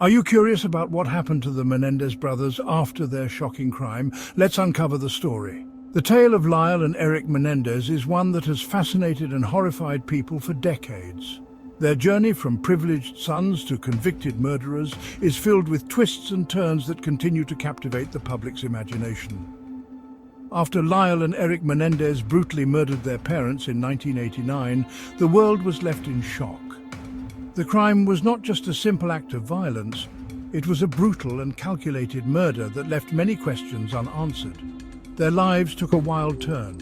Are you curious about what happened to the Menendez brothers after their shocking crime? Let's uncover the story. The tale of Lyle and Eric Menendez is one that has fascinated and horrified people for decades. Their journey from privileged sons to convicted murderers is filled with twists and turns that continue to captivate the public's imagination. After Lyle and Eric Menendez brutally murdered their parents in 1989, the world was left in shock. The crime was not just a simple act of violence, it was a brutal and calculated murder that left many questions unanswered. Their lives took a wild turn.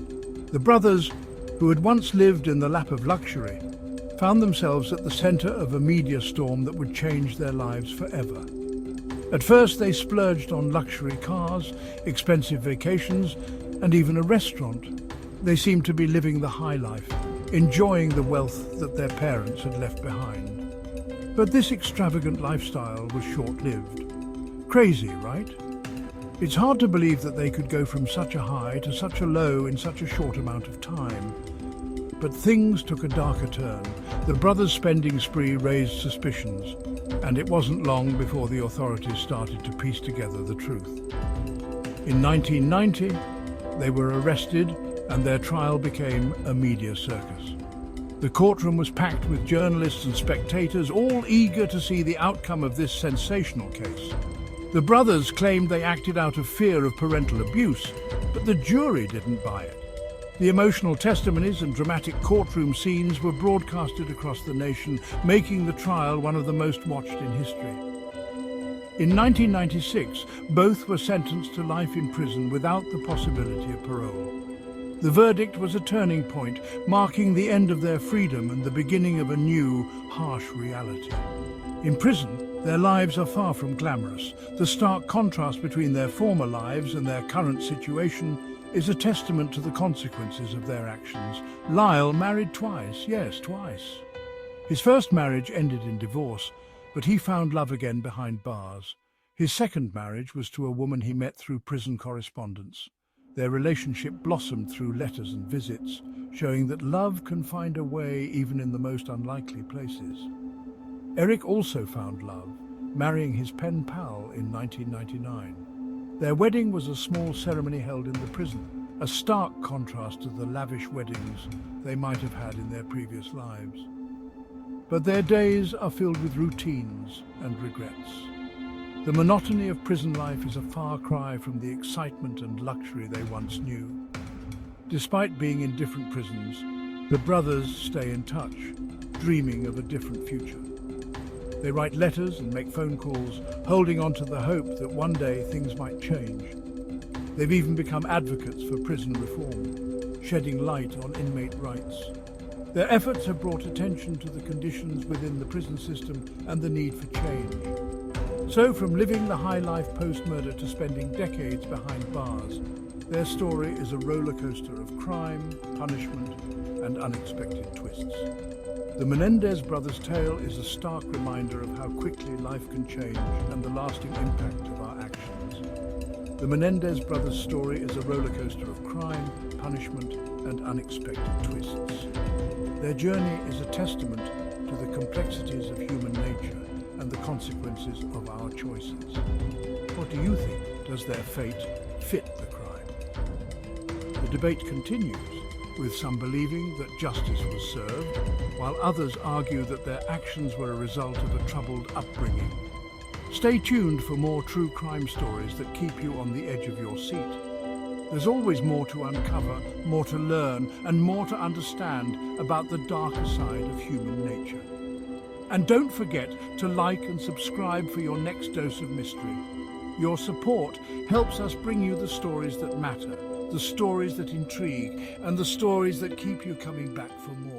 The brothers, who had once lived in the lap of luxury, found themselves at the center of a media storm that would change their lives forever. At first, they splurged on luxury cars, expensive vacations, and even a restaurant. They seemed to be living the high life, enjoying the wealth that their parents had left behind. But this extravagant lifestyle was short-lived. Crazy, right? It's hard to believe that they could go from such a high to such a low in such a short amount of time. But things took a darker turn. The brothers' spending spree raised suspicions, and it wasn't long before the authorities started to piece together the truth. In 1990, they were arrested and their trial became a media circus. The courtroom was packed with journalists and spectators, all eager to see the outcome of this sensational case. The brothers claimed they acted out of fear of parental abuse, but the jury didn't buy it. The emotional testimonies and dramatic courtroom scenes were broadcasted across the nation, making the trial one of the most watched in history. In 1996, both were sentenced to life in prison without the possibility of parole. The verdict was a turning point, marking the end of their freedom and the beginning of a new, harsh reality. In prison, their lives are far from glamorous. The stark contrast between their former lives and their current situation is a testament to the consequences of their actions. Lyle married twice, yes, twice. His first marriage ended in divorce, but he found love again behind bars. His second marriage was to a woman he met through prison correspondence. Their relationship blossomed through letters and visits, showing that love can find a way even in the most unlikely places. Eric also found love, marrying his pen pal in 1999. Their wedding was a small ceremony held in the prison, a stark contrast to the lavish weddings they might have had in their previous lives. But their days are filled with routines and regrets. The monotony of prison life is a far cry from the excitement and luxury they once knew. Despite being in different prisons, the brothers stay in touch, dreaming of a different future. They write letters and make phone calls, holding on to the hope that one day things might change. They've even become advocates for prison reform, shedding light on inmate rights. Their efforts have brought attention to the conditions within the prison system and the need for change. So, from living the high life post-murder to spending decades behind bars, their story is a roller coaster of crime, punishment, and unexpected twists. The Menendez brothers' tale is a stark reminder of how quickly life can change and the lasting impact of our actions. The Menendez brothers' story is a roller coaster of crime, punishment, and unexpected twists. Their journey is a testament to the complexities of human nature and the consequences of our choices. What do you think? Does their fate fit the crime? The debate continues, with some believing that justice was served, while others argue that their actions were a result of a troubled upbringing. Stay tuned for more true crime stories that keep you on the edge of your seat. There's always more to uncover, more to learn, and more to understand about the darker side of human nature. And don't forget to like and subscribe for your next dose of mystery. Your support helps us bring you the stories that matter, the stories that intrigue, and the stories that keep you coming back for more.